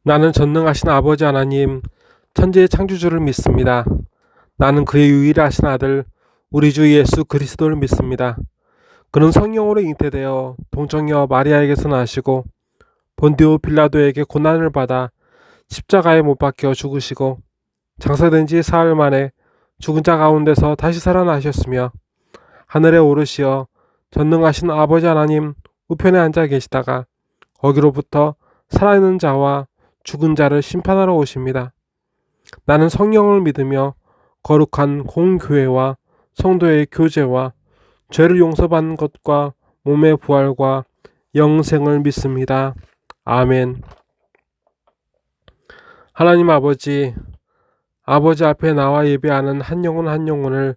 나는 전능하신 아버지 하나님, 천지의 창조주를 믿습니다. 나는 그의 유일하신 아들, 우리 주 예수 그리스도를 믿습니다. 그는 성령으로 잉태되어 동정녀 마리아에게서 나시고 본디오 빌라도에게 고난을 받아 십자가에 못 박혀 죽으시고 장사된 지 사흘 만에 죽은 자 가운데서 다시 살아나셨으며 하늘에 오르시어 전능하신 아버지 하나님 우편에 앉아 계시다가 거기로부터 살아있는 자와 죽은 자를 심판하러 오십니다. 나는 성령을 믿으며 거룩한 공교회와 성도의 교제와 죄를 용서받는 것과 몸의 부활과 영생을 믿습니다. 아멘. 하나님 아버지 앞에 나와 예배하는 한 영혼 한 영혼을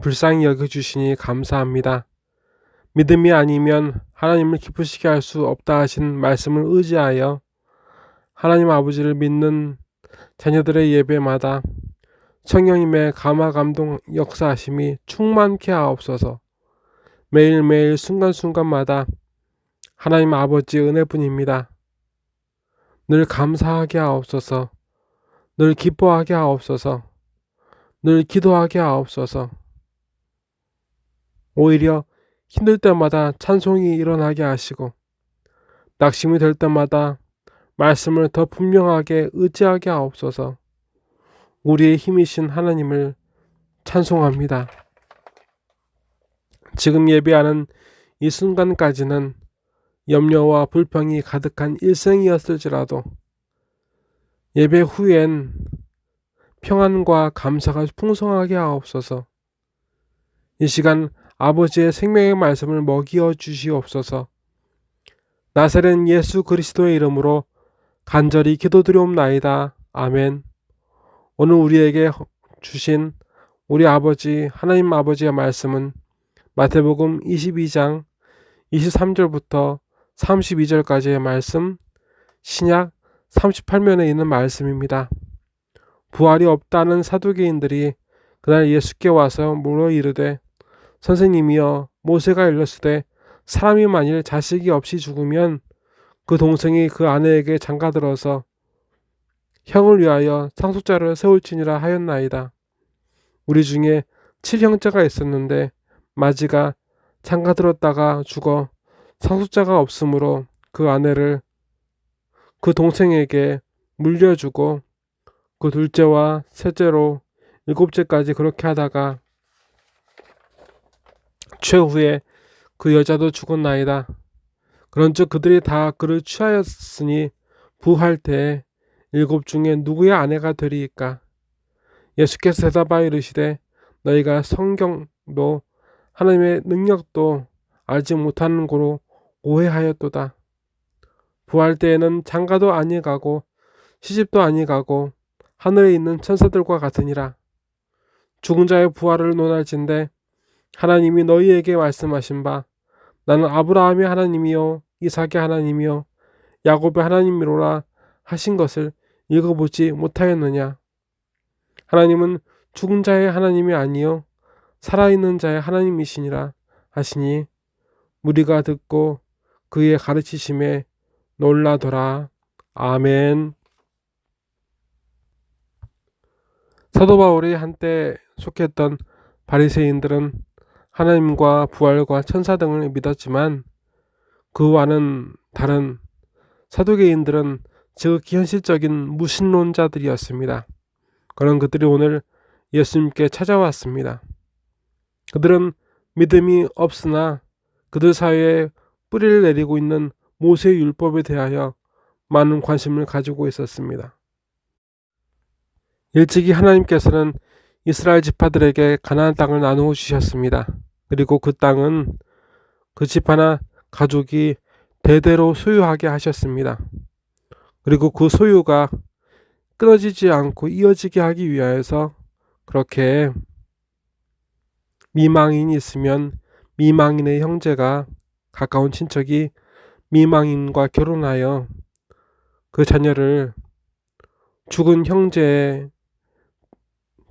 불쌍히 여겨주시니 감사합니다. 믿음이 아니면 하나님을 기쁘시게 할 수 없다 하신 말씀을 의지하여 하나님 아버지를 믿는 자녀들의 예배마다 성령님의 감화 감동 역사하심이 충만케 하옵소서. 매일매일 순간순간마다 하나님 아버지의 은혜뿐입니다. 늘 감사하게 하옵소서. 늘 기뻐하게 하옵소서. 늘 기도하게 하옵소서. 오히려 힘들 때마다 찬송이 일어나게 하시고 낙심이 될 때마다 말씀을 더 분명하게 의지하게 하옵소서. 우리의 힘이신 하나님을 찬송합니다. 지금 예배하는 이 순간까지는 염려와 불평이 가득한 일생이었을지라도 예배 후엔 평안과 감사가 풍성하게 하옵소서. 이 시간 아버지의 생명의 말씀을 먹이어 주시옵소서. 나사렛 예수 그리스도의 이름으로 간절히 기도드리옵나이다. 아멘. 오늘 우리에게 주신 우리 아버지 하나님 아버지의 말씀은 마태복음 22장 23절부터 32절까지의 말씀, 신약 38면에 있는 말씀입니다. 부활이 없다는 사두개인들이 그날 예수께 와서 물어 이르되 선생님이여 모세가 일렀으되 사람이 만일 자식이 없이 죽으면 그 동생이 그 아내에게 장가들어서 형을 위하여 상속자를 세울지니라 하였나이다. 우리 중에 7형제가 있었는데 마지가 장가들었다가 죽어 상속자가 없으므로 그 아내를 그 동생에게 물려주고 그 둘째와 셋째로 일곱째까지 그렇게 하다가 최후에 그 여자도 죽었나이다. 그런즉 그들이 다 그를 취하였으니 부할 때에 일곱 중에 누구의 아내가 되리이까? 예수께서 대답하여 이르시되 너희가 성경도 하나님의 능력도 알지 못하는 고로 오해하였도다. 부할 때에는 장가도 아니가고 시집도 아니가고 하늘에 있는 천사들과 같으니라. 죽은 자의 부활을 논할진대 하나님이 너희에게 말씀하신 바 나는 아브라함의 하나님이요 이삭의 하나님이요 야곱의 하나님이로라 하신 것을 읽어보지 못하였느냐. 하나님은 죽은 자의 하나님이 아니요 살아있는 자의 하나님이시니라 하시니 우리가 듣고 그의 가르치심에 놀라더라. 아멘. 사도 바울이 한때 속했던 바리새인들은 하나님과 부활과 천사 등을 믿었지만 그와는 다른 사두개인들은 지극히 현실적인 무신론자들이었습니다. 그런 그들이 오늘 예수님께 찾아왔습니다. 그들은 믿음이 없으나 그들 사이에 뿌리를 내리고 있는 모세의 율법에 대하여 많은 관심을 가지고 있었습니다. 일찍이 하나님께서는 이스라엘 지파들에게 가나안 땅을 나누어 주셨습니다. 그리고 그 땅은 그 집 하나 가족이 대대로 소유하게 하셨습니다. 그리고 그 소유가 끊어지지 않고 이어지게 하기 위하여서 그렇게 미망인이 있으면 미망인의 형제가 가까운 친척이 미망인과 결혼하여 그 자녀를 죽은 형제의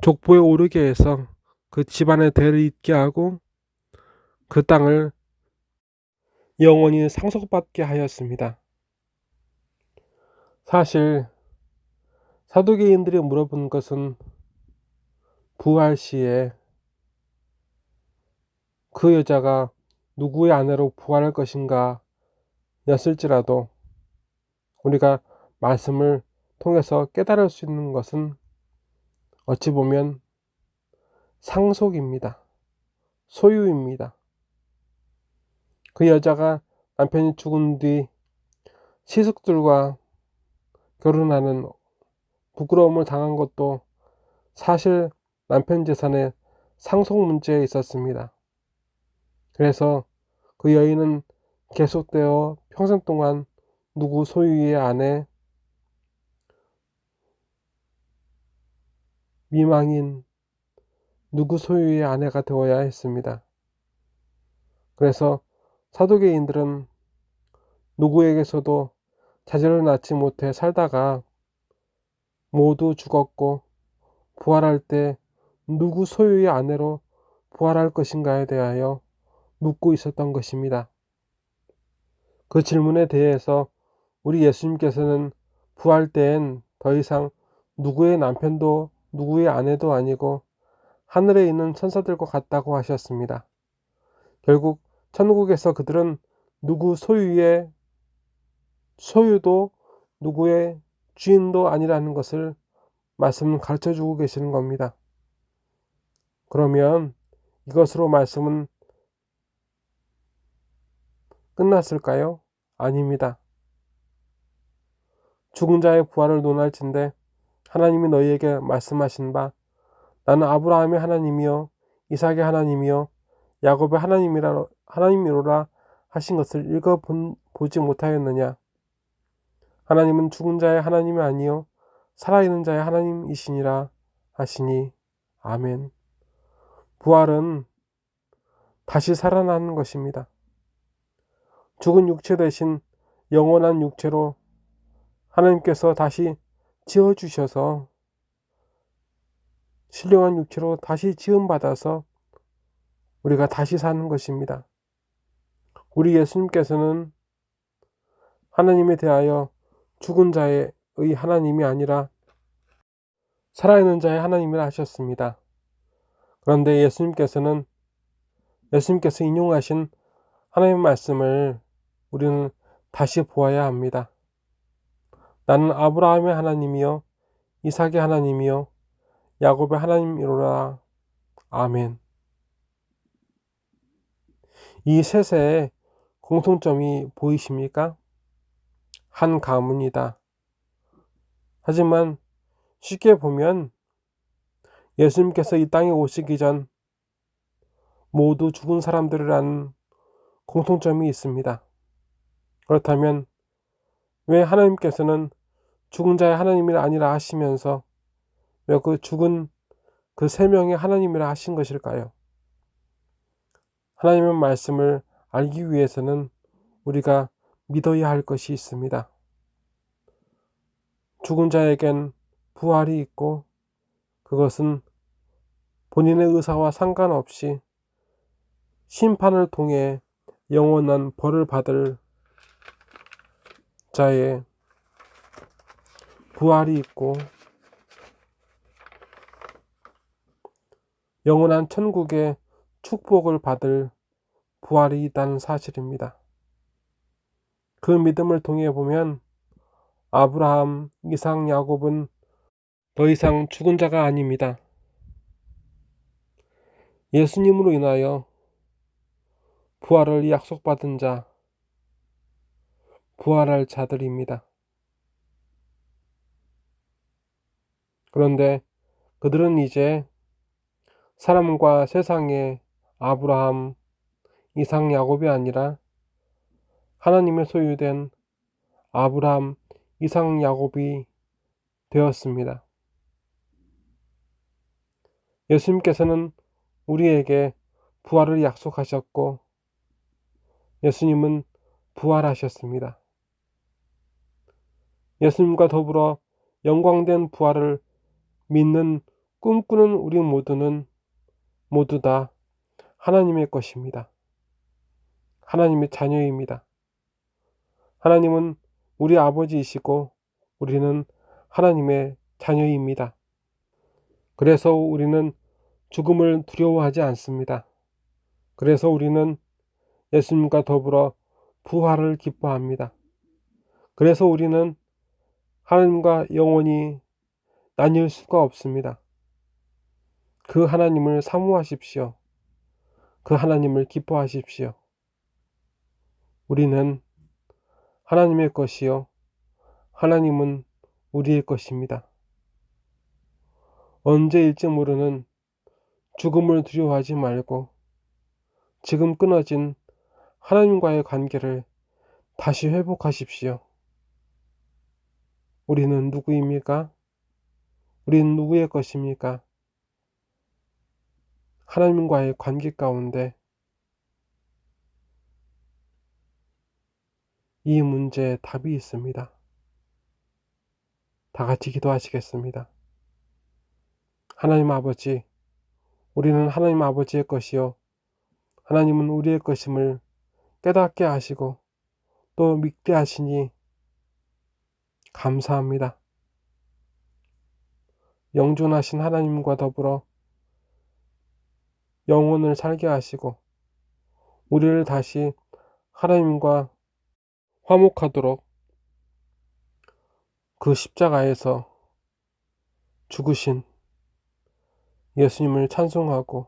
족보에 오르게 해서 그 집안의 대를 잇게 하고 그 땅을 영원히 상속받게 하였습니다. 사실 사두개인들이 물어본 것은 부활 시에 그 여자가 누구의 아내로 부활할 것인가 였을지라도 우리가 말씀을 통해서 깨달을 수 있는 것은 어찌 보면 상속입니다. 소유입니다. 그 여자가 남편이 죽은 뒤 시숙들과 결혼하는 부끄러움을 당한 것도 사실 남편 재산의 상속 문제에 있었습니다. 그래서 그 여인은 계속되어 평생 동안 누구 소유의 아내, 미망인 누구 소유의 아내가 되어야 했습니다. 그래서 사두개인들은 누구에게서도 자녀를 낳지 못해 살다가 모두 죽었고 부활할 때 누구 소유의 아내로 부활할 것인가에 대하여 묻고 있었던 것입니다. 그 질문에 대해서 우리 예수님께서는 부활 때엔 더 이상 누구의 남편도 누구의 아내도 아니고 하늘에 있는 천사들과 같다고 하셨습니다. 결국 천국에서 그들은 누구 소유의 소유도 누구의 주인도 아니라는 것을 말씀은 가르쳐 주고 계시는 겁니다. 그러면 이것으로 말씀은 끝났을까요? 아닙니다. 죽은 자의 부활을 논할진대 하나님이 너희에게 말씀하신 바 나는 아브라함의 하나님이요 이삭의 하나님이요 야곱의 하나님이로라 하신 것을 읽어보지 못하였느냐. 하나님은 죽은 자의 하나님이 아니요 살아있는 자의 하나님이시니라 하시니 아멘. 부활은 다시 살아나는 것입니다. 죽은 육체 대신 영원한 육체로 하나님께서 다시 지어주셔서 신령한 육체로 다시 지음받아서 우리가 다시 사는 것입니다. 우리 예수님께서는 하나님에 대하여 죽은 자의 하나님이 아니라 살아있는 자의 하나님이라 하셨습니다. 그런데 예수님께서 인용하신 하나님의 말씀을 우리는 다시 보아야 합니다. 나는 아브라함의 하나님이요 이삭의 하나님이요 야곱의 하나님이로라. 아멘. 이 셋의 공통점이 보이십니까? 한 가문이다. 하지만 쉽게 보면 예수님께서 이 땅에 오시기 전 모두 죽은 사람들이라는 공통점이 있습니다. 그렇다면 왜 하나님께서는 죽은 자의 하나님이 아니라 하시면서 왜 그 죽은 그 세 명의 하나님이라 하신 것일까요? 하나님의 말씀을 알기 위해서는 우리가 믿어야 할 것이 있습니다. 죽은 자에겐 부활이 있고 그것은 본인의 의사와 상관없이 심판을 통해 영원한 벌을 받을 자의 부활이 있고 영원한 천국의 축복을 받을 부활이 있다는 사실입니다. 그 믿음을 통해 보면 아브라함, 이삭, 야곱은 더 이상 죽은 자가 아닙니다. 예수님으로 인하여 부활을 약속받은 자, 부활할 자들입니다. 그런데 그들은 이제 사람과 세상의 아브라함, 이삭, 야곱이 아니라 하나님의 소유된 아브라함, 이삭, 야곱이 되었습니다. 예수님께서는 우리에게 부활을 약속하셨고 예수님은 부활하셨습니다. 예수님과 더불어 영광된 부활을 믿는 꿈꾸는 우리 모두는 모두 다 하나님의 것입니다. 하나님의 자녀입니다. 하나님은 우리 아버지이시고 우리는 하나님의 자녀입니다. 그래서 우리는 죽음을 두려워하지 않습니다. 그래서 우리는 예수님과 더불어 부활을 기뻐합니다. 그래서 우리는 하나님과 영원히 나뉠 수가 없습니다. 그 하나님을 사모하십시오. 그 하나님을 기뻐하십시오. 우리는 하나님의 것이요, 하나님은 우리의 것입니다. 언제일지 모르는 죽음을 두려워하지 말고 지금 끊어진 하나님과의 관계를 다시 회복하십시오. 우리는 누구입니까? 우리는 누구의 것입니까? 하나님과의 관계 가운데 이 문제에 답이 있습니다. 다 같이 기도하시겠습니다. 하나님 아버지, 우리는 하나님 아버지의 것이요, 하나님은 우리의 것임을 깨닫게 하시고 또 믿게 하시니 감사합니다. 영존하신 하나님과 더불어 영혼을 살게 하시고 우리를 다시 하나님과 화목하도록 그 십자가에서 죽으신 예수님을 찬송하고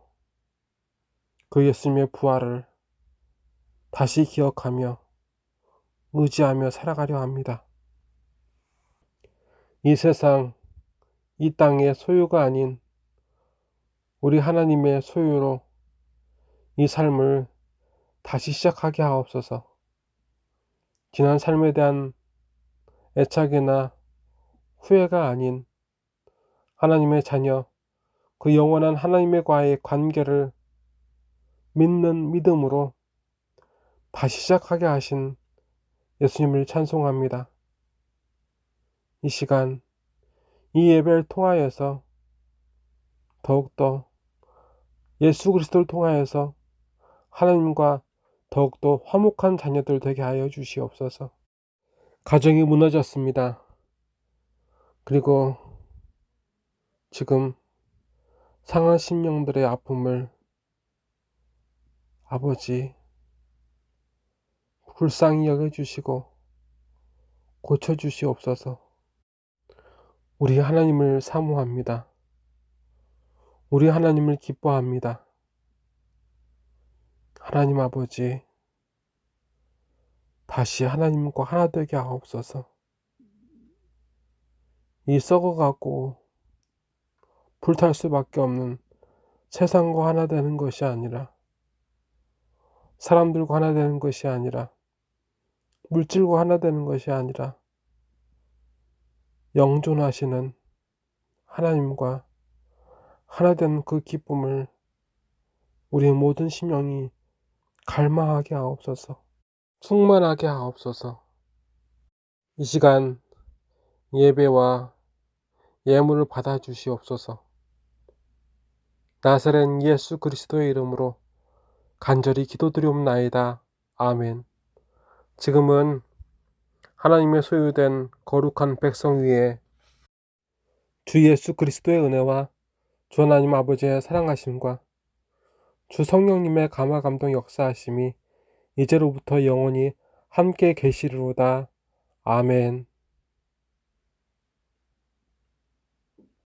그 예수님의 부활을 다시 기억하며 의지하며 살아가려 합니다. 이 세상, 이 땅의 소유가 아닌 우리 하나님의 소유로 이 삶을 다시 시작하게 하옵소서. 지난 삶에 대한 애착이나 후회가 아닌 하나님의 자녀, 그 영원한 하나님과의 관계를 믿는 믿음으로 다시 시작하게 하신 예수님을 찬송합니다. 이 시간, 이 예배를 통하여서 더욱더 예수 그리스도를 통하여서 하나님과 더욱더 화목한 자녀들 되게 하여 주시옵소서. 가정이 무너졌습니다. 그리고 지금 상한 심령들의 아픔을 아버지 불쌍히 여겨주시고 고쳐주시옵소서. 우리 하나님을 사모합니다. 우리 하나님을 기뻐합니다. 하나님 아버지, 다시 하나님과 하나 되게 하옵소서. 이 썩어가고 불탈 수밖에 없는 세상과 하나 되는 것이 아니라, 사람들과 하나 되는 것이 아니라, 물질과 하나 되는 것이 아니라 영존하시는 하나님과 하나 된 그 기쁨을 우리 모든 심령이 갈망하게 하옵소서. 충만하게 하옵소서. 이 시간 예배와 예물을 받아 주시옵소서. 나사렛 예수 그리스도의 이름으로 간절히 기도드리옵나이다. 아멘. 지금은 하나님의 소유된 거룩한 백성 위에 주 예수 그리스도의 은혜와 주 하나님 아버지의 사랑하심과 주 성령님의 감화 감동 역사하심이 이제로부터 영원히 함께 계시리로다. 아멘.